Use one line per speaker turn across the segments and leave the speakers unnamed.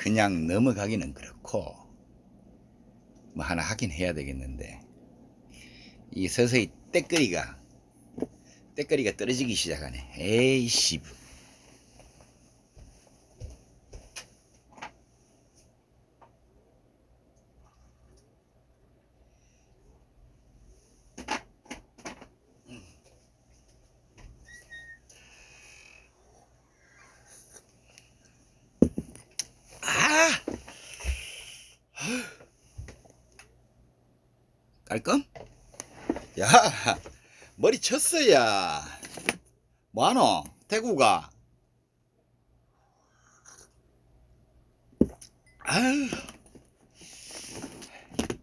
그냥 넘어가기는 그렇고 뭐 하나 하긴 해야 되겠는데, 이 서서히 때거리가 떨어지기 시작하네. 에이씨. 아! 깔끔? 야, 머리 쳤어, 야. 뭐하노? 태구가. 아유,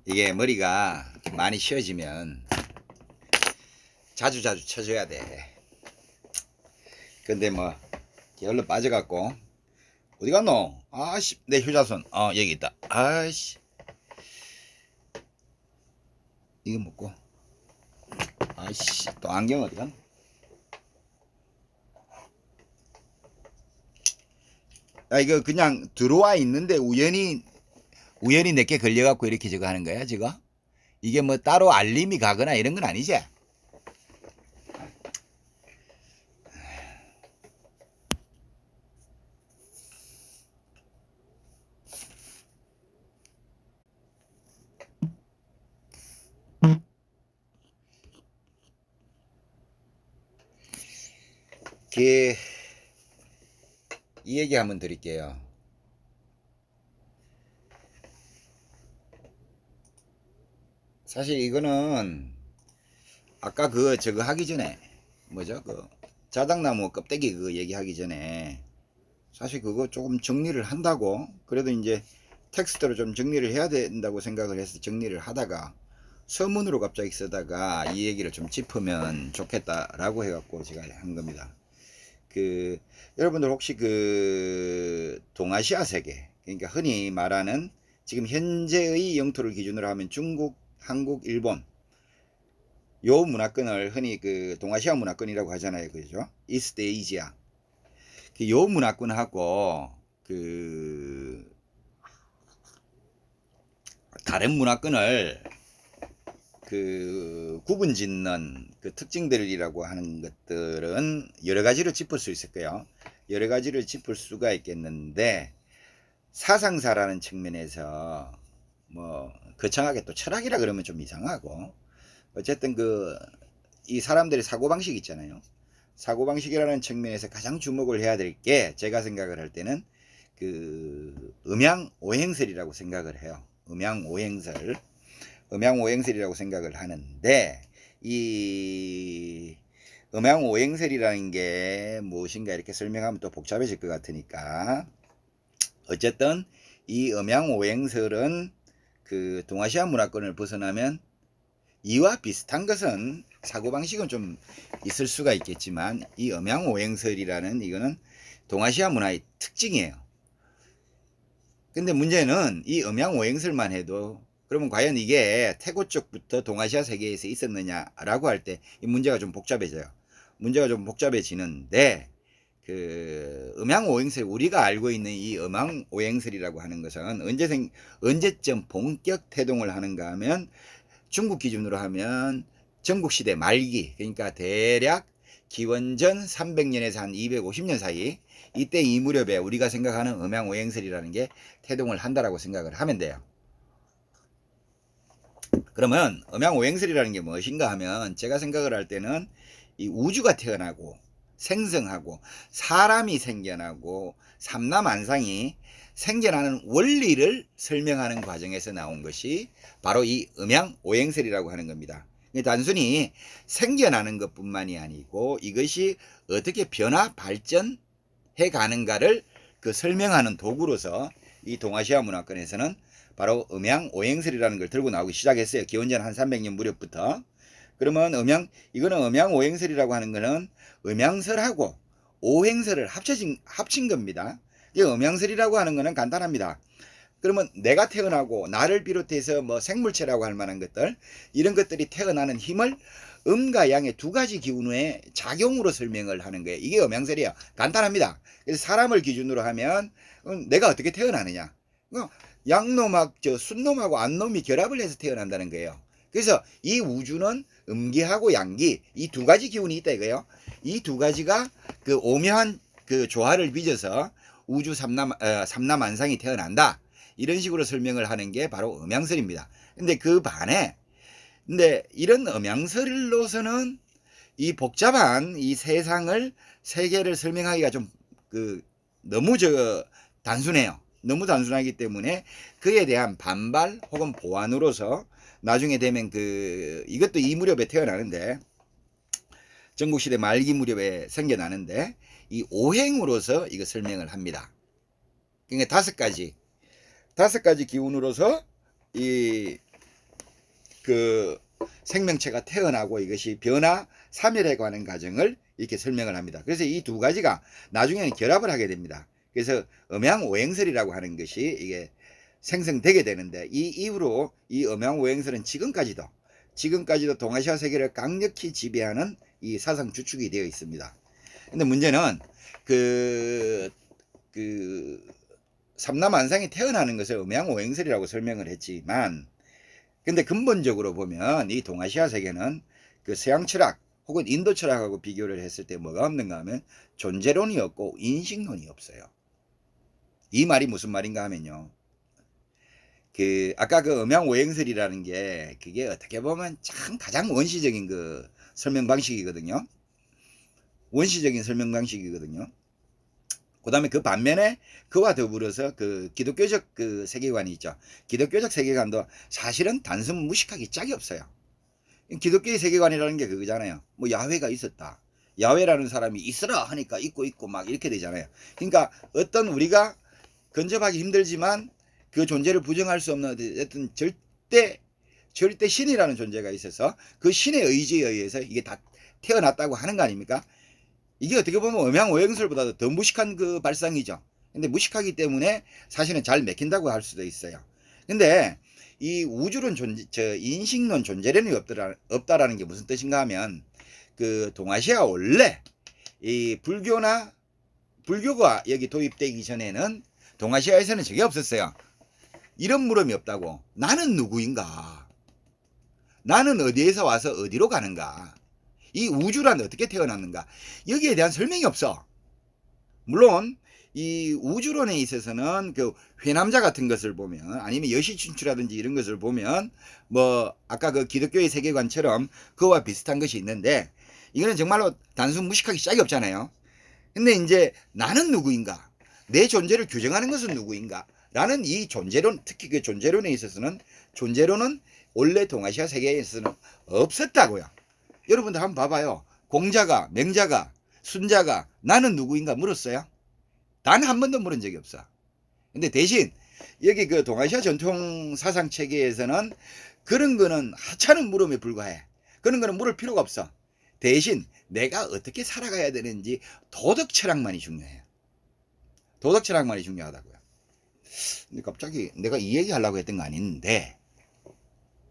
이게 머리가 많이 쉬어지면 자주 쳐줘야 돼. 근데 뭐 게을러 빠져갖고. 어디 갔노? 아씨, 내 효자손. 여기 있다. 아씨, 이거 먹고. 아씨, 또 안경 어디 갔노? 야, 이거 그냥 들어와 있는데 우연히 내게 걸려갖고 이렇게 저거 하는 거야, 지금? 이게 뭐 따로 알림이 가거나 이런 건 아니지? 이 얘기 한번 드릴게요. 사실 이거는 아까 저거 하기 전에 뭐죠? 자작나무 껍데기 그거 얘기하기 전에 사실 그거 조금 정리를 한다고, 그래도 이제 텍스트로 좀 정리를 해야 된다고 생각을 해서 정리를 하다가 서문으로 갑자기 쓰다가 이 얘기를 좀 짚으면 좋겠다라고 해갖고 제가 한 겁니다. 여러분들 혹시 동아시아 세계, 그러니까 흔히 말하는 지금 현재의 영토를 기준으로 하면 중국, 한국, 일본, 요 문화권을 흔히 동아시아 문화권이라고 하잖아요. 그죠? 이스트 에이지아. 요 문화권하고 다른 문화권을 구분 짓는 특징들이라고 하는 것들은 여러 가지로 짚을 수 있을 거예요. 여러 가지를 짚을 수가 있겠는데, 사상사라는 측면에서 뭐 거창하게 또 철학이라 그러면 좀 이상하고, 어쨌든 이 사람들의 사고방식 있잖아요. 사고방식이라는 측면에서 가장 주목을 해야 될 게, 제가 생각을 할 때는 음양오행설이라고 생각을 해요. 음양오행설이라고 생각을 하는데, 이 음양오행설이라는 게 무엇인가 이렇게 설명하면 또 복잡해질 것 같으니까, 어쨌든 이 음양오행설은 동아시아 문화권을 벗어나면 이와 비슷한 것은 사고방식은 좀 있을 수가 있겠지만, 이 음양오행설이라는 이거는 동아시아 문화의 특징이에요. 근데 문제는 이 음양오행설만 해도, 그러면 과연 이게 태고 쪽부터 동아시아 세계에서 있었느냐라고 할 때 이 문제가 좀 복잡해져요. 문제가 좀 복잡해지는데, 음양오행설, 우리가 알고 있는 이 음양오행설이라고 하는 것은 언제쯤 본격 태동을 하는가 하면, 중국 기준으로 하면 전국시대 말기, 그러니까 대략 기원전 300년에서 한 250년 사이, 이때 이 무렵에 우리가 생각하는 음양오행설이라는 게 태동을 한다라고 생각을 하면 돼요. 그러면 음양오행설이라는 게 무엇인가 하면, 제가 생각을 할 때는 이 우주가 태어나고 생성하고 사람이 생겨나고 삼라만상이 생겨나는 원리를 설명하는 과정에서 나온 것이 바로 이 음양오행설이라고 하는 겁니다. 단순히 생겨나는 것뿐만이 아니고 이것이 어떻게 변화 발전해 가는가를 설명하는 도구로서 이 동아시아 문화권에서는 바로 음양오행설이라는 걸 들고 나오기 시작했어요. 기원전 한 300년 무렵부터. 그러면 이거는 음양오행설이라고 하는 거는 음양설하고 오행설을 합친 겁니다. 이 음양설이라고 하는 거는 간단합니다. 그러면 내가 태어나고 나를 비롯해서 뭐 생물체라고 할 만한 것들, 이런 것들이 태어나는 힘을 음과 양의 두 가지 기운의 작용으로 설명을 하는 거예요. 이게 음양설이에요. 간단합니다. 그래서 사람을 기준으로 하면 내가 어떻게 태어나느냐. 양놈하고 순놈하고 안놈이 결합을 해서 태어난다는 거예요. 그래서 이 우주는 음기하고 양기 이 두 가지 기운이 있다 이거예요. 이 두 가지가 그 오묘한 그 조화를 빚어서 우주 삼라만상이 태어난다. 이런 식으로 설명을 하는 게 바로 음양설입니다. 근데 그 반에 근데 이런 음양설로서는 이 복잡한 이 세계를 설명하기가 좀 너무 단순해요. 너무 단순하기 때문에 그에 대한 반발 혹은 보완으로서 나중에 되면 이것도 이 무렵에 태어나는데 전국시대 말기 무렵에 생겨나는데 이 오행으로서 이거 설명을 합니다. 그러니까 다섯 가지 기운으로서 생명체가 태어나고 이것이 변화 사멸해 가는 과정을 이렇게 설명을 합니다. 그래서 이 두 가지가 나중에는 결합을 하게 됩니다. 그래서 음양오행설이라고 하는 것이 이게 생성되게 되는데 이 이후로 이 음양오행설은 지금까지도 동아시아 세계를 강력히 지배하는 이 사상 주축이 되어 있습니다. 근데 문제는 삼라만상이 태어나는 것을 음양오행설이라고 설명을 했지만 근데 근본적으로 보면 이 동아시아 세계는 서양 철학 혹은 인도 철학하고 비교를 했을 때 뭐가 없는가 하면 존재론이 없고 인식론이 없어요. 이 말이 무슨 말인가 하면요. 아까 음양오행설이라는 게 그게 어떻게 보면 참 가장 원시적인 설명 방식이거든요. 원시적인 설명 방식이거든요. 그 다음에 그 반면에 그와 더불어서 기독교적 세계관이 있죠. 기독교적 세계관도 사실은 단순 무식하기 짝이 없어요. 기독교의 세계관이라는 게 그거잖아요. 뭐 야훼가 있었다. 야훼라는 사람이 있으라 하니까 있고 막 이렇게 되잖아요. 그러니까 어떤 우리가 근접하기 힘들지만 그 존재를 부정할 수 없는 어떤 절대 신이라는 존재가 있어서 그 신의 의지에 의해서 이게 다 태어났다고 하는 거 아닙니까? 이게 어떻게 보면 음양오행설보다도 더 무식한 발상이죠. 근데 무식하기 때문에 사실은 잘 맥힌다고 할 수도 있어요. 근데 이 우주론 인식론 존재론이 없다라는 게 무슨 뜻인가 하면 동아시아 원래 이 불교가 여기 도입되기 전에는 동아시아에서는 저게 없었어요. 이런 물음이 없다고. 나는 누구인가? 나는 어디에서 와서 어디로 가는가? 이 우주란 어떻게 태어났는가? 여기에 대한 설명이 없어. 물론 이 우주론에 있어서는 회남자 같은 것을 보면 아니면 여시춘추라든지 이런 것을 보면 뭐 아까 기독교의 세계관처럼 그와 비슷한 것이 있는데 이거는 정말로 단순 무식하기 짝이 없잖아요. 근데 이제 나는 누구인가? 내 존재를 규정하는 것은 누구인가? 라는 이 존재론, 특히 존재론에 있어서는 존재론은 원래 동아시아 세계에서는 없었다고요. 여러분들 한번 봐봐요. 공자가, 맹자가, 순자가 나는 누구인가 물었어요? 단 한 번도 물은 적이 없어. 근데 대신 여기 동아시아 전통 사상 체계에서는 그런 거는 하찮은 물음에 불과해. 그런 거는 물을 필요가 없어. 대신 내가 어떻게 살아가야 되는지 도덕 철학만이 중요해요. 도덕 철학만이 중요하다고요. 근데 갑자기 내가 이 얘기 하려고 했던 거 아닌데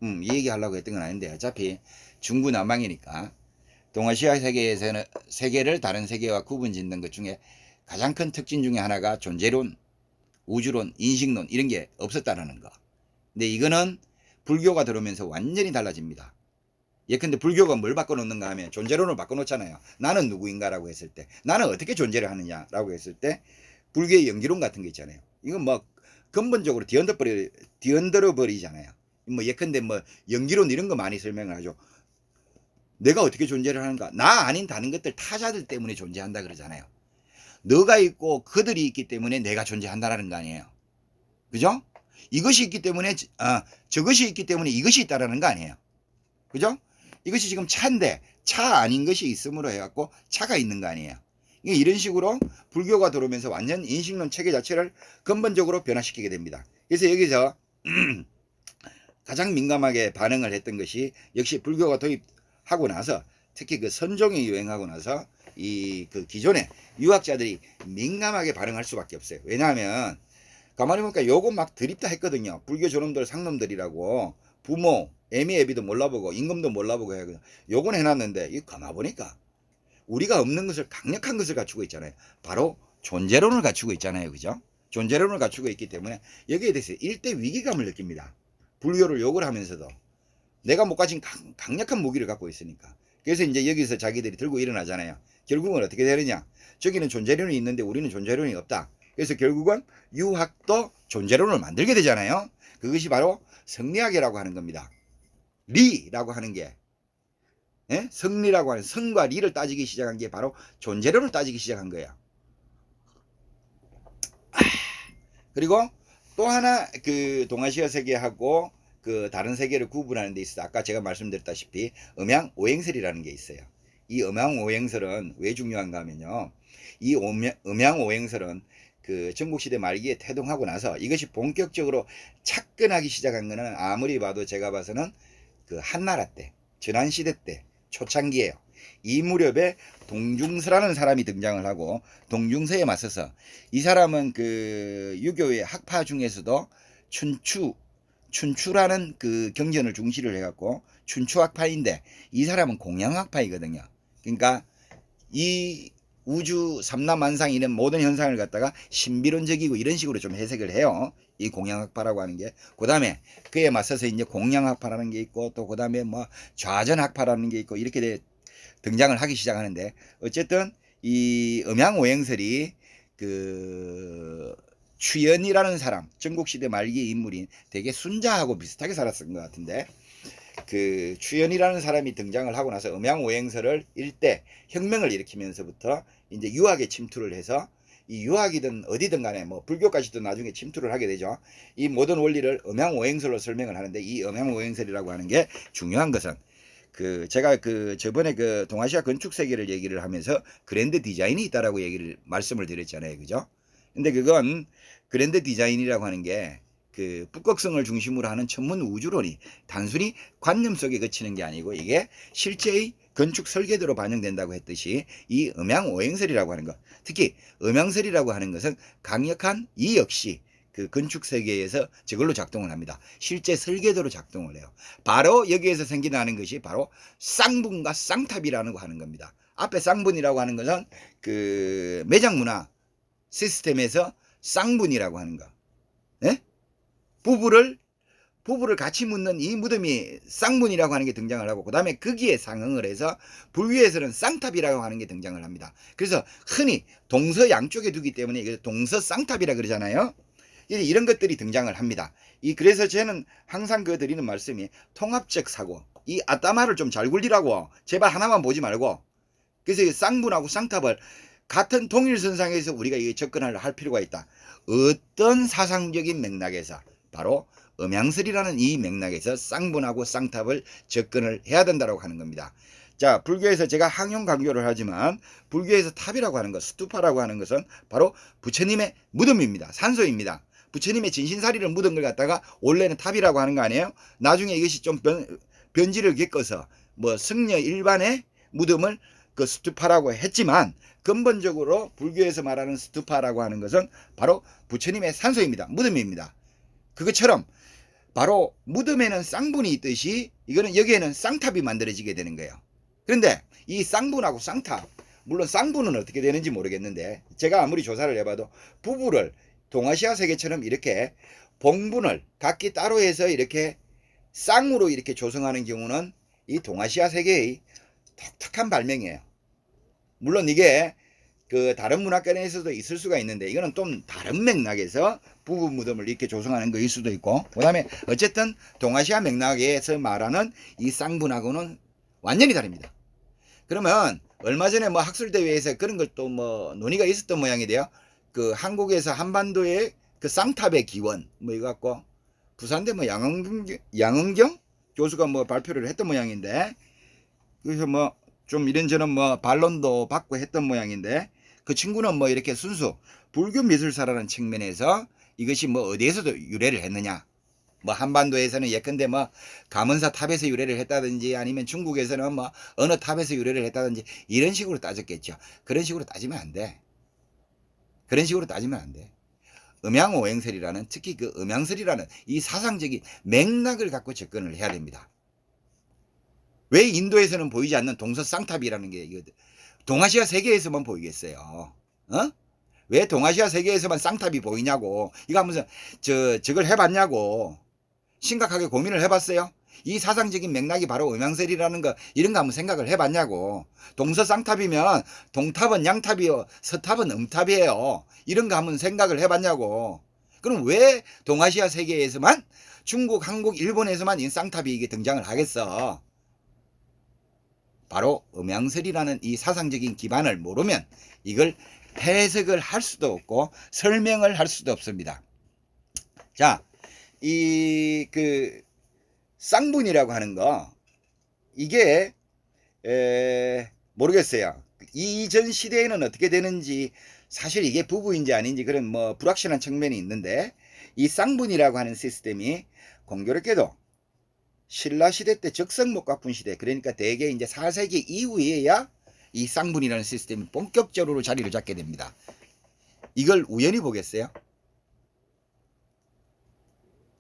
이 얘기 하려고 했던 건 아닌데 어차피 중구난방이니까 동아시아 세계에서는 세계를 다른 세계와 구분 짓는 것 중에 가장 큰 특징 중에 하나가 존재론, 우주론, 인식론 이런 게 없었다라는 거. 근데 이거는 불교가 들어오면서 완전히 달라집니다. 예컨대 불교가 뭘 바꿔놓는가 하면 존재론을 바꿔놓잖아요. 나는 누구인가라고 했을 때 나는 어떻게 존재를 하느냐라고 했을 때 불교의 연기론 같은 게 있잖아요. 이건 뭐 근본적으로 뒤흔들어 버리잖아요. 뭐 예컨대 뭐 연기론 이런 거 많이 설명을 하죠. 내가 어떻게 존재를 하는가? 나 아닌 다른 것들 타자들 때문에 존재한다 그러잖아요. 너가 있고 그들이 있기 때문에 내가 존재한다라는 거 아니에요. 그죠? 이것이 있기 때문에 저것이 있기 때문에 이것이 있다라는 거 아니에요. 그죠? 이것이 지금 차인데 차 아닌 것이 있음으로 해갖고 차가 있는 거 아니에요. 이런 식으로 불교가 들어오면서 완전 인식론 체계 자체를 근본적으로 변화시키게 됩니다. 그래서 여기서 가장 민감하게 반응을 했던 것이 역시 불교가 도입하고 나서 특히 선종이 유행하고 나서 기존의 유학자들이 민감하게 반응할 수밖에 없어요. 왜냐하면 가만히 보니까 요거 막 드립다 했거든요. 불교 저놈들 상놈들이라고 부모, 애미 애비도 몰라보고 임금도 몰라보고 해요. 요건 해놨는데 이 가만보니까 우리가 없는 것을 강력한 것을 갖추고 있잖아요. 바로 존재론을 갖추고 있잖아요. 그죠? 존재론을 갖추고 있기 때문에 여기에 대해서 일대 위기감을 느낍니다. 불교를 욕을 하면서도 내가 못 가진 강력한 무기를 갖고 있으니까. 그래서 이제 여기서 자기들이 들고 일어나잖아요. 결국은 어떻게 되느냐? 저기는 존재론이 있는데 우리는 존재론이 없다. 그래서 결국은 유학도 존재론을 만들게 되잖아요. 그것이 바로 성리학이라고 하는 겁니다. 리라고 하는 게, 예? 성리라고 하는 성과 리를 따지기 시작한 게 바로 존재론을 따지기 시작한 거예요. 그리고 또 하나 그 동아시아 세계하고 그 다른 세계를 구분하는 데 있어서 아까 제가 말씀드렸다시피 음양오행설이라는 게 있어요. 이 음양오행설은 왜 중요한가 하면요. 이 음양오행설은 그 전국시대 말기에 태동하고 나서 이것이 본격적으로 착근하기 시작한 거는 아무리 봐도 제가 봐서는 그 한나라 때, 전환시대 때 초창기예요. 이 무렵에 동중서라는 사람이 등장을 하고 동중서에 맞서서 이 사람은 그 유교의 학파 중에서도 춘추라는 그 경전을 중시를 해갖고 춘추학파인데 이 사람은 공양학파이거든요. 그러니까 이 우주 삼라만상 이런 모든 현상을 갖다가 신비론적이고 이런 식으로 좀 해석을 해요. 이 공양학파라고 하는 게. 그 다음에 그에 맞서서 이제 공양학파라는 게 있고 또 그 다음에 뭐 좌전학파라는 게 있고 이렇게 등장을 하기 시작하는데 어쨌든 이 음양오행설이 그 추연이라는 사람, 전국시대 말기 인물인 되게 순자하고 비슷하게 살았던 것 같은데 그 추연이라는 사람이 등장을 하고 나서 음양오행설을 일대 혁명을 일으키면서부터 이제 유학에 침투를 해서 이 유학이든 어디든 간에 뭐 불교까지도 나중에 침투를 하게 되죠. 이 모든 원리를 음양오행설로 설명을 하는데 이 음양오행설이라고 하는 게 중요한 것은 그 제가 그 저번에 그 동아시아 건축 세계를 얘기를 하면서 그랜드 디자인이 있다라고 말씀을 드렸잖아요. 그죠? 근데 그건 그랜드 디자인이라고 하는 게 그 북극성을 중심으로 하는 천문 우주론이 단순히 관념 속에 그치는 게 아니고 이게 실제의 건축 설계도로 반영된다고 했듯이 이 음양오행설이라고 하는 것, 특히 음양설이라고 하는 것은 강력한 이 역시 그 건축 세계에서 저걸로 작동을 합니다. 실제 설계도로 작동을 해요. 바로 여기에서 생겨나는 것이 바로 쌍분과 쌍탑이라는 거 하는 겁니다. 앞에 쌍분이라고 하는 것은 그 매장 문화 시스템에서 쌍분이라고 하는 거. 예? 부부를 같이 묻는 이 무덤이 쌍문이라고 하는 게 등장을 하고 그 다음에 거기에 상응을 해서 불교에서는 쌍탑이라고 하는 게 등장을 합니다. 그래서 흔히 동서 양쪽에 두기 때문에 동서 쌍탑이라 그러잖아요. 이런 것들이 등장을 합니다. 그래서 저는 항상 그 드리는 말씀이 통합적 사고, 이 아따마를 좀 잘 굴리라고, 제발 하나만 보지 말고. 그래서 쌍분하고 쌍탑을 같은 동일선상에서 우리가 접근을 할 필요가 있다. 어떤 사상적인 맥락에서 바로 음양설이라는 이 맥락에서 쌍분하고 쌍탑을 접근을 해야 된다고 하는 겁니다. 자, 불교에서 제가 항용 강조를 하지만 불교에서 탑이라고 하는 것, 스투파라고 하는 것은 바로 부처님의 무덤입니다. 산소입니다. 부처님의 진신사리를 묻은 걸 갖다가 원래는 탑이라고 하는 거 아니에요? 나중에 이것이 좀 변질을 겪어서 뭐 승려 일반의 무덤을 그 스투파라고 했지만 근본적으로 불교에서 말하는 스투파라고 하는 것은 바로 부처님의 산소입니다. 무덤입니다. 그것처럼 바로 무덤에는 쌍분이 있듯이 이거는 여기에는 쌍탑이 만들어지게 되는 거예요. 그런데 이 쌍분하고 쌍탑, 물론 쌍분은 어떻게 되는지 모르겠는데 제가 아무리 조사를 해봐도 부부를 동아시아 세계처럼 이렇게 봉분을 각기 따로 해서 이렇게 쌍으로 이렇게 조성하는 경우는 이 동아시아 세계의 독특한 발명이에요. 물론 이게 그 다른 문화권에서도 있을 수가 있는데 이거는 좀 다른 맥락에서 부부 무덤을 이렇게 조성하는 거일 수도 있고 그 다음에 어쨌든 동아시아 맥락에서 말하는 이 쌍분하고는 완전히 다릅니다. 그러면 얼마 전에 뭐 학술대회에서 그런 걸 또 뭐 논의가 있었던 모양이 돼요. 그 한국에서 한반도의 그 쌍탑의 기원 뭐 이거 갖고 부산대 뭐 양은경 교수가 뭐 발표를 했던 모양인데 그래서 뭐 좀 이런저런 뭐 반론도 받고 했던 모양인데 그 친구는 뭐 이렇게 순수 불교 미술사라는 측면에서 이것이 뭐 어디에서도 유래를 했느냐 뭐 한반도에서는 예컨대 뭐 가문사 탑에서 유래를 했다든지 아니면 중국에서는 뭐 어느 탑에서 유래를 했다든지 이런 식으로 따졌겠죠. 그런 식으로 따지면 안 돼. 그런 식으로 따지면 안 돼. 음양오행설이라는, 특히 그 음양설이라는 이 사상적인 맥락을 갖고 접근을 해야 됩니다. 왜 인도에서는 보이지 않는 동서 쌍탑이라는 게 동아시아 세계에서만 보이겠어요? 어? 왜 동아시아 세계에서만 쌍탑이 보이냐고. 이거 하면서 저걸 해봤냐고. 심각하게 고민을 해봤어요? 이 사상적인 맥락이 바로 음양설이라는 거, 이런 거 한번 생각을 해봤냐고. 동서 쌍탑이면 동탑은 양탑이요, 서탑은 음탑이에요. 이런 거 한번 생각을 해봤냐고. 그럼 왜 동아시아 세계에서만, 중국, 한국, 일본에서만 이 쌍탑이 이게 등장을 하겠어? 바로 음양설이라는 이 사상적인 기반을 모르면 이걸 해석을 할 수도 없고 설명을 할 수도 없습니다. 자, 쌍분이라고 하는 거, 이게 모르겠어요. 이전 시대에는 어떻게 되는지, 사실 이게 부부인지 아닌지 그런 뭐 불확실한 측면이 있는데, 이 쌍분이라고 하는 시스템이 공교롭게도 신라시대 때 적성목가품 시대, 그러니까 대개 이제 4세기 이후에야 이 쌍분이라는 시스템이 본격적으로 자리를 잡게 됩니다. 이걸 우연히 보겠어요?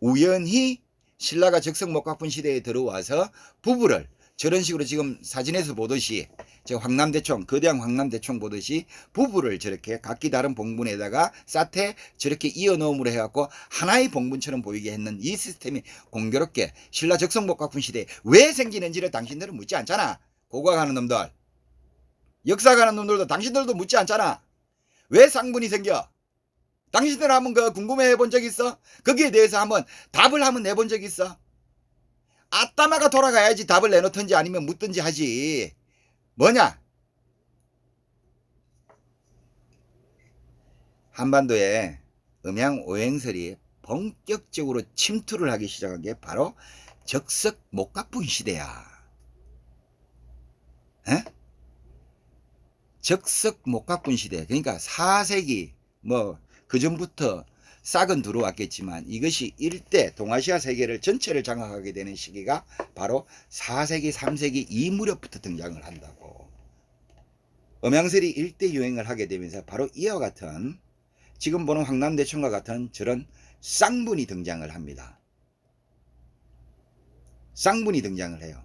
우연히 신라가 적성목가품 시대에 들어와서 부부를 저런 식으로 지금 사진에서 보듯이, 저 황남대총, 거대한 황남대총 보듯이 부부를 저렇게 각기 다른 봉분에다가 쌀테 저렇게 이어 넣음으로 해갖고 하나의 봉분처럼 보이게 했는 이 시스템이 공교롭게 신라 적성목가품 시대에 왜 생기는지를 당신들은 묻지 않잖아. 고고학 하는 놈들, 역사 가는 놈들도 당신들도 묻지 않잖아. 왜 쌍분이 생겨? 당신들 한번 그 궁금해 본 적 있어? 거기에 대해서 한번 답을 한번 내본 적 있어? 아따마가 돌아가야지 답을 내놓든지 아니면 묻든지 하지. 뭐냐? 한반도에 음양오행설이 본격적으로 침투를 하기 시작한 게 바로 적석목가품 시대야. 에? 적석목가품 시대. 그러니까 4세기 뭐 그전부터 싹은 들어왔겠지만 이것이 일대 동아시아 세계를 전체를 장악하게 되는 시기가 바로 4세기 3세기 이 무렵부터 등장을 한다고. 음양설이 일대 유행을 하게 되면서 바로 이와 같은, 지금 보는 황남대총과 같은 저런 쌍분이 등장을 합니다. 쌍분이 등장을 해요.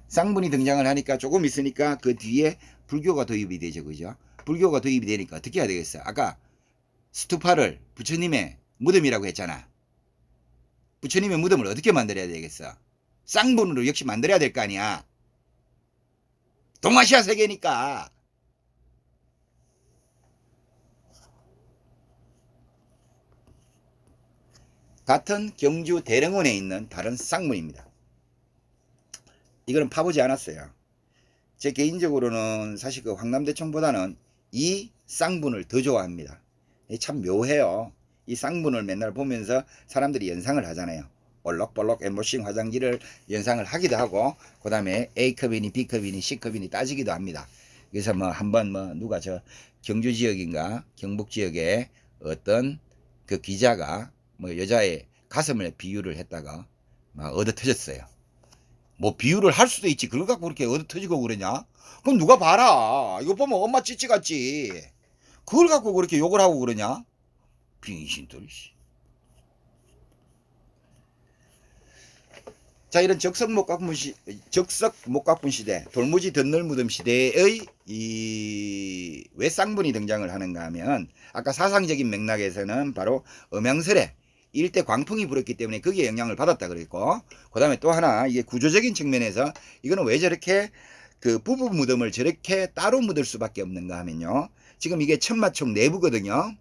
쌍분이 등장을 하니까 조금 있으니까 그 뒤에 불교가 도입이 되죠. 그죠? 불교가 도입이 되니까 어떻게 해야 되겠어? 아까 스투파를 부처님의 무덤이라고 했잖아. 부처님의 무덤을 어떻게 만들어야 되겠어? 쌍분으로 역시 만들어야 될 거 아니야. 동아시아 세계니까. 같은 경주 대릉원에 있는 다른 쌍문입니다. 이거는 파보지 않았어요. 제 개인적으로는 사실 그 황남대총보다는 이 쌍분을 더 좋아합니다. 참 묘해요. 이 쌍분을 맨날 보면서 사람들이 연상을 하잖아요. 볼록볼록 엠보싱 화장지를 연상을 하기도 하고, 그 다음에 A컵이니 B컵이니 C컵이니 따지기도 합니다. 그래서 뭐 한번 뭐 누가 저 경주 지역인가 경북 지역에 어떤 그 기자가 뭐 여자의 가슴을 비유를 했다가 막 얻어 터졌어요. 뭐 비유를 할 수도 있지. 그걸 갖고 그렇게 얻어 터지고 그러냐? 그럼 누가 봐라. 이거 보면 엄마 찌찌 같지. 그걸 갖고 그렇게 욕을 하고 그러냐? 빙신들. 자, 이런 적석목가품 시대, 돌무지 덧널무덤 시대의 왜 쌍분이 등장을 하는가 하면, 아까 사상적인 맥락에서는 바로 음양설에 일대 광풍이 불었기 때문에 거기에 영향을 받았다 그랬고, 그 다음에 또 하나, 이게 구조적인 측면에서 이거는 왜 저렇게 그 부부 무덤을 저렇게 따로 묻을 수밖에 없는가 하면요, 지금 이게 천마총 내부거든요.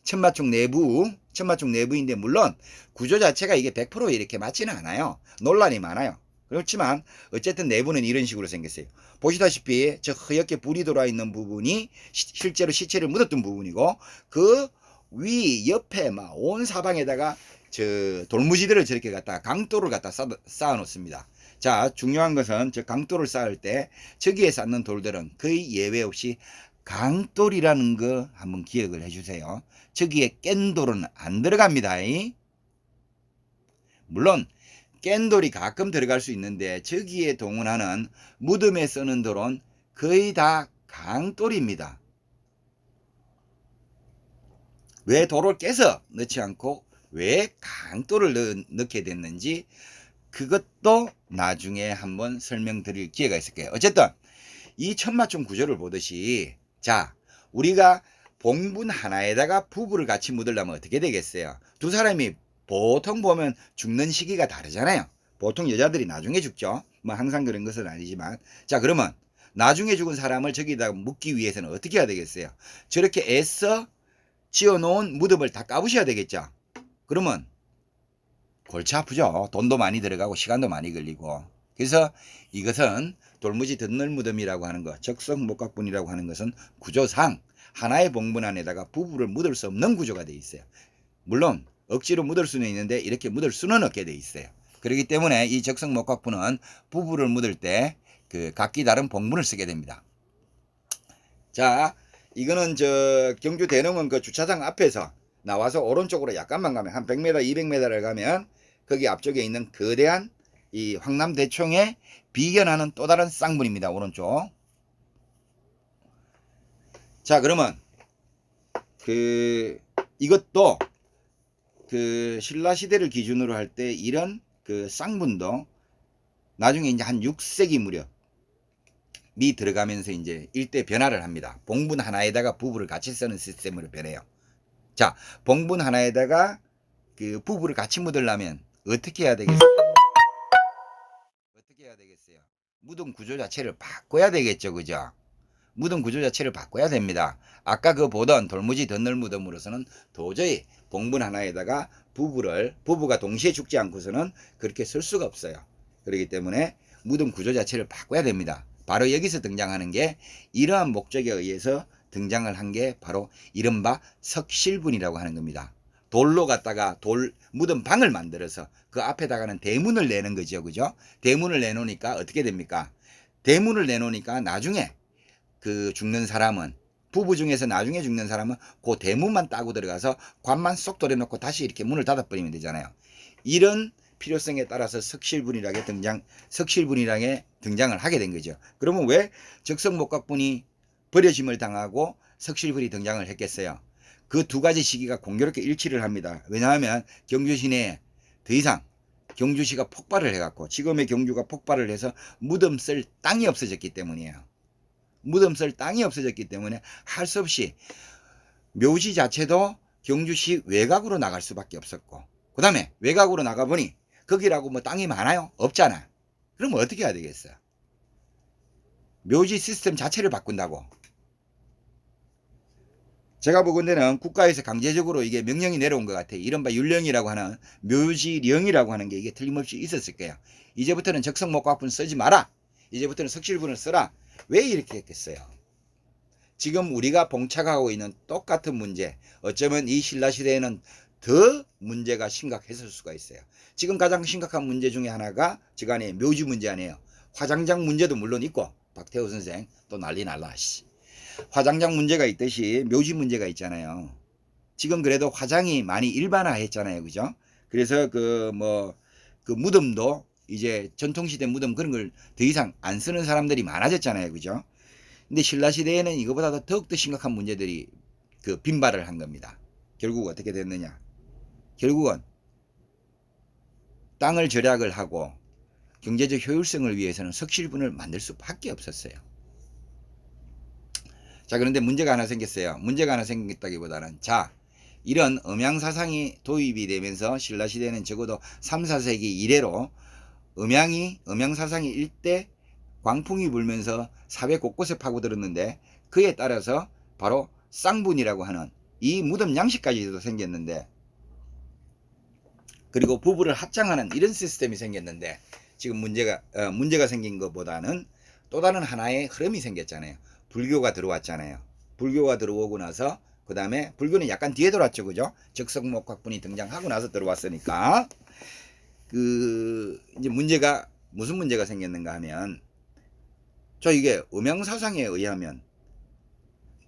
천마총 내부인데, 물론 구조 자체가 이게 100% 이렇게 맞지는 않아요. 논란이 많아요. 그렇지만 어쨌든 내부는 이런 식으로 생겼어요. 보시다시피 저 허옇게 불이 돌아 있는 부분이 실제로 시체를 묻었던 부분이고, 그 위 옆에 막 온 사방에다가 저 돌무지들을 저렇게 갖다 강돌을 갖다 쌓아 놓습니다. 자, 중요한 것은 저 강돌을 쌓을 때 저기에 쌓는 돌들은 거의 예외 없이 강돌이라는 거 한번 기억을 해주세요. 저기에 깬돌은 안 들어갑니다. 물론 깬돌이 가끔 들어갈 수 있는데, 저기에 동원하는 무덤에 쓰는 돌은 거의 다 강돌입니다. 왜 돌을 깨서 넣지 않고 왜 강돌을 넣게 됐는지 그것도 나중에 한번 설명드릴 기회가 있을 거예요. 어쨌든 이 천마총 구조를 보듯이 자, 우리가 봉분 하나에다가 부부를 같이 묻으려면 어떻게 되겠어요? 두 사람이 보통 보면 죽는 시기가 다르잖아요. 보통 여자들이 나중에 죽죠. 뭐 항상 그런 것은 아니지만. 자, 그러면 나중에 죽은 사람을 저기다 묻기 위해서는 어떻게 해야 되겠어요? 저렇게 애써 지어놓은 무덤을 다 까부셔야 되겠죠. 그러면 골치 아프죠. 돈도 많이 들어가고 시간도 많이 걸리고. 그래서 이것은 돌무지 덧널무덤이라고 하는 것, 적성목각분이라고 하는 것은 구조상 하나의 봉분 안에다가 부부를 묻을 수 없는 구조가 되어 있어요. 물론 억지로 묻을 수는 있는데 이렇게 묻을 수는 없게 되어 있어요. 그렇기 때문에 이 적성목각분은 부부를 묻을 때 그 각기 다른 봉분을 쓰게 됩니다. 자, 이거는 저 경주 대농원 그 주차장 앞에서 나와서 오른쪽으로 약간만 가면 한 100m, 200m를 가면 거기 앞쪽에 있는 거대한 이 황남대총에 비견하는 또 다른 쌍문입니다. 오른쪽. 자, 그러면 이것도 신라 시대를 기준으로 할 때 이런 쌍문도 나중에 이제 한 6세기 무렵 미 들어가면서 이제 일대 변화를 합니다. 봉분 하나에다가 부부를 같이 쓰는 시스템으로 변해요. 자, 봉분 하나에다가 부부를 같이 묻으려면 어떻게 해야 되겠어요? 어떻게 해야 되겠어요? 무덤 구조 자체를 바꿔야 되겠죠, 그죠? 무덤 구조 자체를 바꿔야 됩니다. 아까 보던 돌무지 덧널무덤으로서는 도저히 봉분 하나에다가 부부가 동시에 죽지 않고서는 그렇게 쓸 수가 없어요. 그렇기 때문에 무덤 구조 자체를 바꿔야 됩니다. 바로 여기서 등장하는 게 이러한 목적에 의해서 등장을 한 게 바로 이른바 석실분이라고 하는 겁니다. 돌로 갖다가 무덤 방을 만들어서 그 앞에다가는 대문을 내는 거죠. 그죠? 대문을 내놓으니까 어떻게 됩니까? 대문을 내놓으니까 나중에 죽는 사람은 부부 중에서 나중에 죽는 사람은 그 대문만 따고 들어가서 관만 쏙 돌려놓고 다시 이렇게 문을 닫아버리면 되잖아요. 이런 필요성에 따라서 석실분이라게 등장을 하게 된 거죠. 그러면 왜 적성목각분이 버려짐을 당하고 석실분이 등장을 했겠어요? 그 두 가지 시기가 공교롭게 일치를 합니다. 왜냐하면 경주 시내에 더 이상 경주시가 폭발을 해갖고 지금의 경주가 폭발을 해서 무덤 쓸 땅이 없어졌기 때문이에요. 무덤 쓸 땅이 없어졌기 때문에 할 수 없이 묘지 자체도 경주시 외곽으로 나갈 수밖에 없었고, 그 다음에 외곽으로 나가보니 거기라고 뭐 땅이 많아요? 없잖아. 그럼 어떻게 해야 되겠어요? 묘지 시스템 자체를 바꾼다고. 제가 보건대는 국가에서 강제적으로 이게 명령이 내려온 것 같아요. 이른바 율령이라고 하는 묘지령이라고 하는 게 이게 틀림없이 있었을 거예요. 이제부터는 적성목각분 쓰지 마라. 이제부터는 석실분을 써라. 왜 이렇게 했겠어요? 지금 우리가 봉착하고 있는 똑같은 문제, 어쩌면 이 신라시대에는 더 문제가 심각했을 수가 있어요. 지금 가장 심각한 문제 중에 하나가 지간의 묘지 문제 아니에요. 화장장 문제도 물론 있고, 박태호 선생 또 난리 날라. 화장장 문제가 있듯이 묘지 문제가 있잖아요. 지금 그래도 화장이 많이 일반화했잖아요. 그죠? 그래서 무덤도 이제 전통시대 무덤 그런 걸 더 이상 안 쓰는 사람들이 많아졌잖아요. 그죠? 근데 신라시대에는 이거보다 더욱더 심각한 문제들이 빈발을 한 겁니다. 결국 어떻게 됐느냐? 결국은 땅을 절약을 하고 경제적 효율성을 위해서는 석실분을 만들 수밖에 없었어요. 자, 그런데 문제가 하나 생겼어요. 문제가 하나 생겼다기보다는 이런 음양사상이 도입이 되면서 신라시대는 적어도 3, 4세기 이래로 음양사상이 일대 광풍이 불면서 사회 곳곳에 파고들었는데 그에 따라서 바로 쌍분이라고 하는 이 무덤 양식까지도 생겼는데, 그리고 부부를 합장하는 이런 시스템이 생겼는데, 지금 문제가 생긴 것보다는 또 다른 하나의 흐름이 생겼잖아요. 불교가 들어왔잖아요. 불교가 들어오고 나서 그 다음에 불교는 약간 뒤에 들어왔죠. 그죠? 적성목각분이 등장하고 나서 들어왔으니까 이제 무슨 문제가 생겼는가 하면, 이게 음양사상에 의하면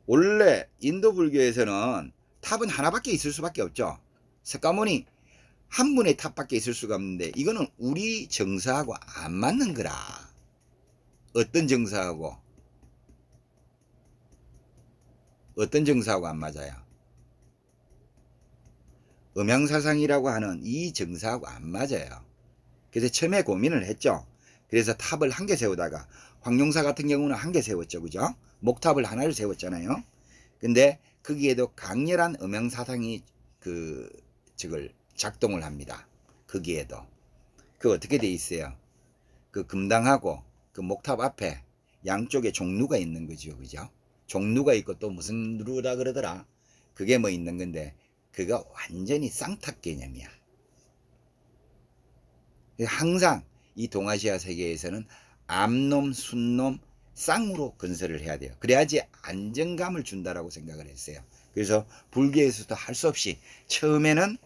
원래 인도 불교에서는 탑은 하나밖에 있을 수밖에 없죠. 석가모니 한 분의 탑밖에 있을 수가 없는데 이거는 우리 정서하고 안 맞는 거라. 어떤 정서하고? 어떤 정사하고 안 맞아요? 음양사상이라고 하는 이 정사하고 안 맞아요. 그래서 처음에 고민을 했죠. 그래서 탑을 한 개 세우다가 황룡사 같은 경우는 한 개 세웠죠. 그죠? 목탑을 하나를 세웠잖아요. 근데 거기에도 강렬한 음양사상이 저걸 작동을 합니다. 거기에도. 그 어떻게 돼 있어요? 그 금당하고 그 목탑 앞에 양쪽에 종루가 있는 거죠. 그죠? 종루가 있고 또 무슨 루라 그러더라. 그게 뭐 있는 건데 그거 완전히 쌍탑 개념이야. 항상 이 동아시아 세계에서는 암놈, 순놈, 쌍으로 건설을 해야 돼요. 그래야지 안정감을 준다라고 생각을 했어요. 그래서 불교에서도 할 수 없이 처음에는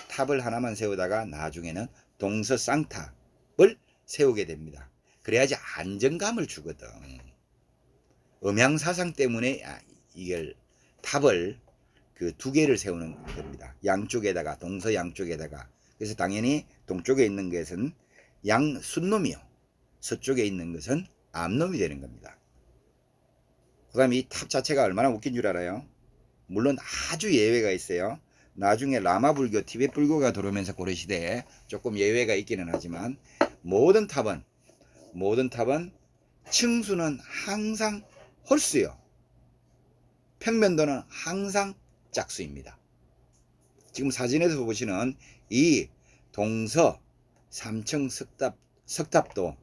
탑을 하나만 세우다가 나중에는 동서 쌍탑을 세우게 됩니다. 그래야지 안정감을 주거든. 음양사상 때문에 이걸 탑을 그 두 개를 세우는 겁니다. 양쪽에다가 동서 양쪽에다가. 그래서 당연히 동쪽에 있는 것은 순놈이요. 서쪽에 있는 것은 암놈이 되는 겁니다. 그 다음에 이 탑 자체가 얼마나 웃긴 줄 알아요? 물론 아주 예외가 있어요. 나중에 라마 불교, 티베트 불교가 들어오면서 고려 시대에 조금 예외가 있기는 하지만 모든 탑은 층수는 항상 홀수요. 평면도는 항상 짝수입니다. 지금 사진에서 보시는 이 동서 삼층 석탑도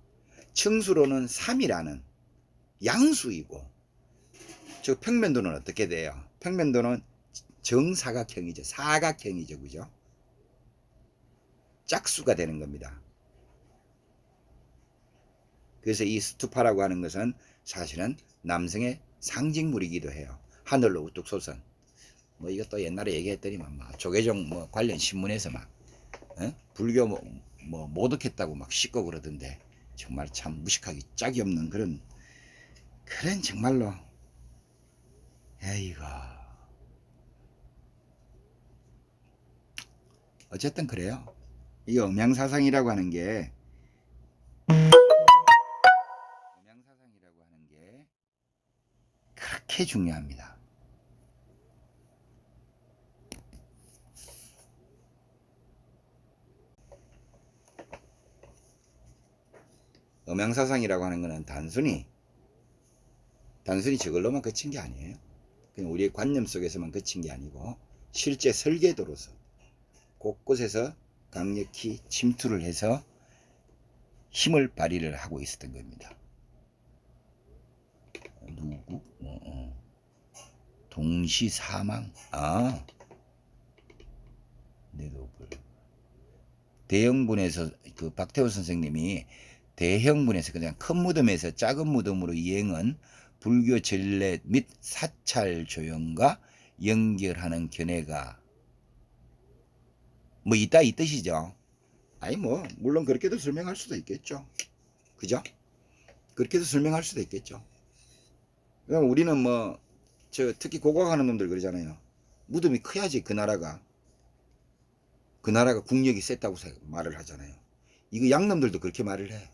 층수로는 3이라는 양수이고 저 평면도는 어떻게 돼요? 평면도는 정사각형이죠. 사각형이죠. 그죠? 짝수가 되는 겁니다. 그래서 이 스투파라고 하는 것은 사실은 남성의 상징물이기도 해요. 하늘로 우뚝 솟은. 뭐 이것도 옛날에 얘기했더니만 막 조계종 뭐 관련 신문에서 막 불교 뭐 모독했다고 막 씻고 그러던데 정말 참 무식하기 짝이 없는 그런 정말로 에이고 어쨌든 그래요. 이 음양사상이라고 하는 게 그렇게 중요합니다. 음양사상이라고 하는 것은 단순히 저걸로만 그친 게 아니에요. 그냥 우리의 관념 속에서만 그친 게 아니고 실제 설계도로서 곳곳에서 강력히 침투를 해서 힘을 발휘를 하고 있었던 겁니다. 누구? 동시사망. 내도불. 대형분에서 그 박태호 선생님이 대형분에서 그냥 큰 무덤에서 작은 무덤으로 이행은 불교 전례 및 사찰 조형과 연결하는 견해가 뭐 있다 이 뜻이죠. 아니 뭐 물론 그렇게도 설명할 수도 있겠죠. 그죠? 그렇게도 설명할 수도 있겠죠. 그럼 우리는 뭐 특히 고고학하는 놈들 그러잖아요. 무덤이 커야지 그 나라가 국력이 셌다고 말을 하잖아요. 이거 양놈들도 그렇게 말을 해.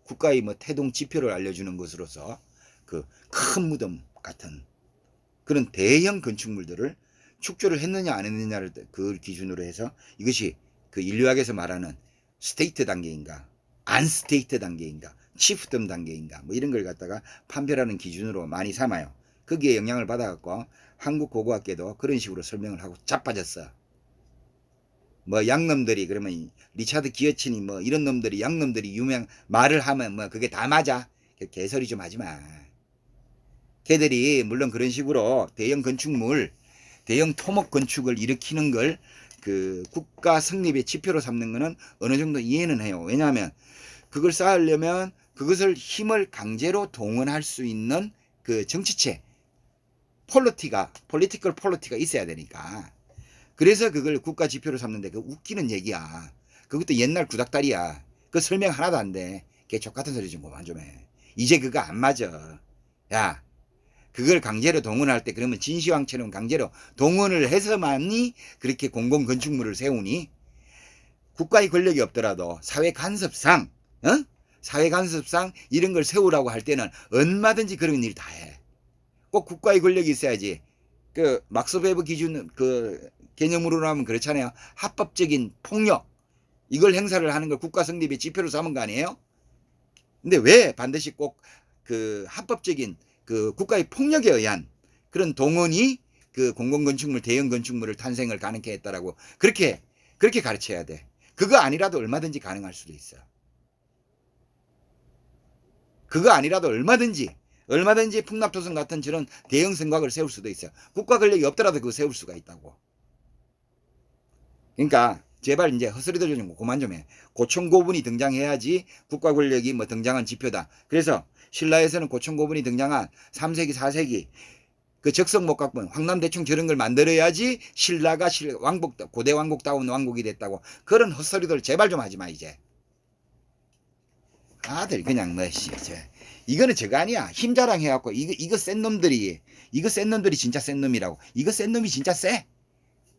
국가의 뭐 태동 지표를 알려주는 것으로서 그 큰 무덤 같은 그런 대형 건축물들을 축조를 했느냐 안 했느냐를 그 기준으로 해서 이것이 그 인류학에서 말하는 스테이트 단계인가 안스테이트 단계인가 치프덤 단계인가 뭐 이런 걸 갖다가 판별하는 기준으로 많이 삼아요. 거기에 영향을 받아갖고 한국 고고학계도 그런 식으로 설명을 하고 자빠졌어. 뭐 양놈들이 그러면 리차드 기어친이 뭐 이런 놈들이 양놈들이 유명 말을 하면 뭐 그게 다 맞아. 개소리 좀 하지 마. 걔들이 물론 그런 식으로 대형 건축물 대형 토목 건축을 일으키는 걸 그 국가 성립의 지표로 삼는 거는 어느 정도 이해는 해요. 왜냐하면 그걸 쌓으려면 그것을 힘을 강제로 동원할 수 있는 그 정치체 폴리티컬 폴리티가 있어야 되니까. 그래서 그걸 국가 지표로 삼는데 그 웃기는 얘기야. 그것도 옛날 구닥다리야. 그 설명 하나도 안 돼. 걔 족같은 소리 좀 그만 좀 해. 이제 그거 안 맞아. 야, 그걸 강제로 동원할 때 그러면 진시황처럼 강제로 동원을 해서만이 그렇게 공공건축물을 세우니 국가의 권력이 없더라도 사회 간섭상 이런 걸 세우라고 할 때는 얼마든지 그런 일 다 해. 꼭 국가의 권력이 있어야지. 그 막스 베버 기준 그 개념으로 하면 그렇잖아요. 합법적인 폭력 이걸 행사를 하는 걸 국가 성립의 지표로 삼은 거 아니에요? 근데 왜 반드시 꼭 그 합법적인 그 국가의 폭력에 의한 그런 동원이 그 공공건축물 대형 건축물을 탄생을 가능케 했다라고 그렇게 가르쳐야 돼. 그거 아니라도 얼마든지 가능할 수도 있어. 그거 아니라도 얼마든지 풍납토성 같은 저런 대형 성곽을 세울 수도 있어요. 국가 권력이 없더라도 그거 세울 수가 있다고. 그러니까 제발 이제 헛소리들 좀 그만 좀 해. 고청고분이 등장해야지 국가 권력이 뭐 등장한 지표다. 그래서 신라에서는 고청고분이 등장한 3세기 4세기 그 적성목각본 황남대충 저런 걸 만들어야지 신라가 왕국 고대 왕국다운 왕국이 됐다고. 그런 헛소리들 제발 좀 하지 마 이제. 아들 그냥 뭐 이거는 저거 아니야. 힘 자랑해갖고 이거 센 놈들이 진짜 센 놈이라고. 이거 센 놈이 진짜 세.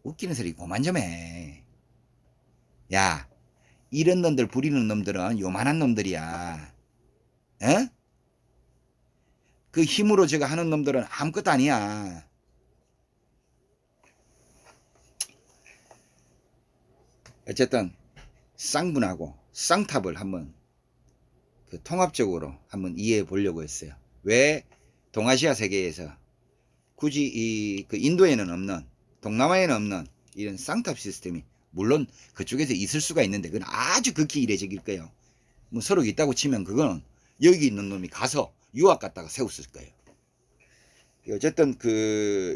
웃기는 소리 그만 좀 해. 야, 이런 놈들 부리는 놈들은 요만한 놈들이야. 에? 그 힘으로 저거 하는 놈들은 아무것도 아니야. 어쨌든 쌍분하고 쌍탑을 한번 그 통합적으로 한번 이해해 보려고 했어요. 왜 동아시아 세계에서 굳이 그 인도에는 없는 동남아에는 없는 이런 쌍탑 시스템이 물론 그쪽에서 있을 수가 있는데 그건 아주 극히 이례적일 거예요. 뭐 서로 있다고 치면 그거는 여기 있는 놈이 가서 유학 갔다가 세웠을 거예요. 어쨌든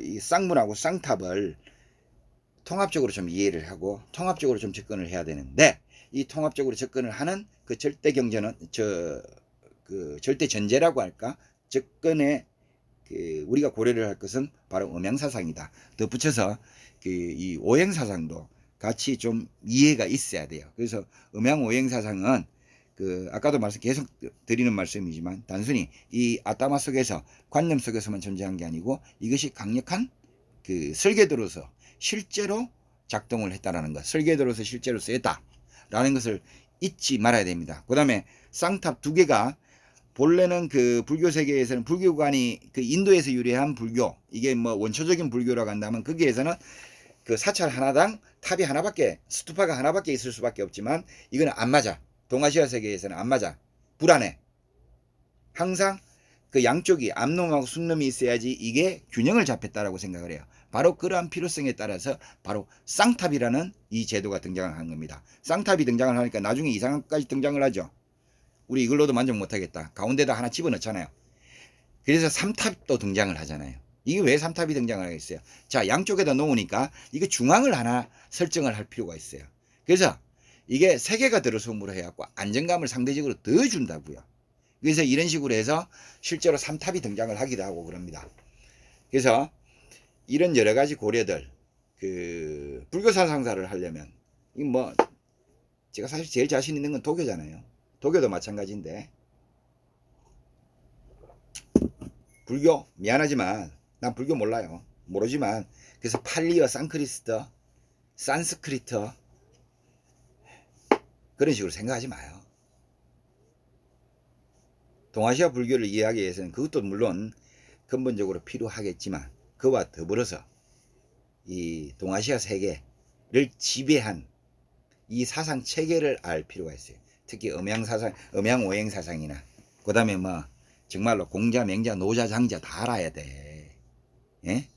이 쌍문하고 쌍탑을 통합적으로 좀 이해를 하고 통합적으로 좀 접근을 해야 되는데 이 통합적으로 접근을 하는 그 절대 경제는 그 절대 전제라고 할까? 접근에 우리가 고려를 할 것은 바로 음양사상이다. 덧붙여서 이 오행사상도 같이 좀 이해가 있어야 돼요. 그래서 음양오행사상은 아까도 계속 드리는 말씀이지만 단순히 이 아따마 속에서 관념 속에서만 존재한 게 아니고 이것이 강력한 설계도로서 실제로 작동을 했다라는 것, 설계도로서 실제로 쓰였다라는 것을 잊지 말아야 됩니다. 그 다음에 쌍탑 두 개가 본래는 불교 세계에서는 불교관이 인도에서 유래한 불교, 이게 뭐 원초적인 불교라고 한다면 거기에서는 사찰 하나당 탑이 하나밖에, 스투파가 하나밖에 있을 수밖에 없지만 이거는 안 맞아. 동아시아 세계에서는 안 맞아. 불안해. 항상 양쪽이 암놈하고 순놈이 있어야지 이게 균형을 잡혔다라고 생각을 해요. 바로 그러한 필요성에 따라서 바로 쌍탑이라는 이 제도가 등장을 하는 겁니다. 쌍탑이 등장을 하니까 나중에 이상한 것까지 등장을 하죠. 우리 이걸로도 만족 못하겠다. 가운데다 하나 집어넣잖아요. 그래서 삼탑도 등장을 하잖아요. 이게 왜 삼탑이 등장을 하겠어요? 자, 양쪽에다 놓으니까 이게 중앙을 하나 설정을 할 필요가 있어요. 그래서 이게 3개가 들어서므로 해갖고 안정감을 상대적으로 더 준다고요. 그래서 이런 식으로 해서 실제로 삼탑이 등장을 하기도 하고 그럽니다. 그래서 이런 여러 가지 고려들, 불교 사상사를 하려면, 제가 사실 제일 자신 있는 건 도교잖아요. 도교도 마찬가지인데, 불교, 미안하지만, 난 불교 몰라요. 모르지만, 그래서 팔리어, 산스크리트, 그런 식으로 생각하지 마요. 동아시아 불교를 이해하기 위해서는 그것도 물론 근본적으로 필요하겠지만 그와 더불어서 이 동아시아 세계를 지배한 이 사상 체계를 알 필요가 있어요. 특히 음양사상, 음양오행사상이나 그 다음에 정말로 공자, 맹자, 노자, 장자 다 알아야 돼. 예?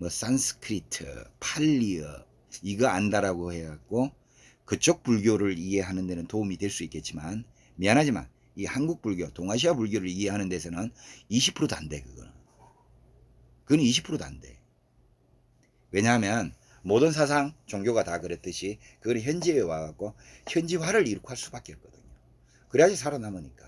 산스크리트, 팔리어 이거 안다라고 해갖고 그쪽 불교를 이해하는 데는 도움이 될 수 있겠지만 미안하지만 이 한국 불교, 동아시아 불교를 이해하는 데서는 20%도 안 돼. 그건 20%도 안 돼. 왜냐하면 모든 사상, 종교가 다 그랬듯이 그걸 현지에 와갖고 현지화를 이룩할 수밖에 없거든요. 그래야지 살아남으니까.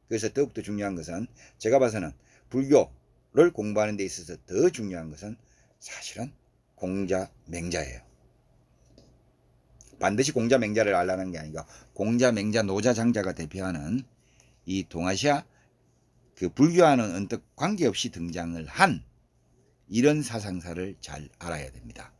그래서 더욱더 중요한 것은 제가 봐서는 불교를 공부하는 데 있어서 더 중요한 것은 사실은 공자, 맹자예요. 반드시 공자, 맹자를 알라는 게 아니고 공자, 맹자, 노자, 장자가 대표하는 이 동아시아 불교와는 언뜻 관계없이 등장을 한 이런 사상사를 잘 알아야 됩니다.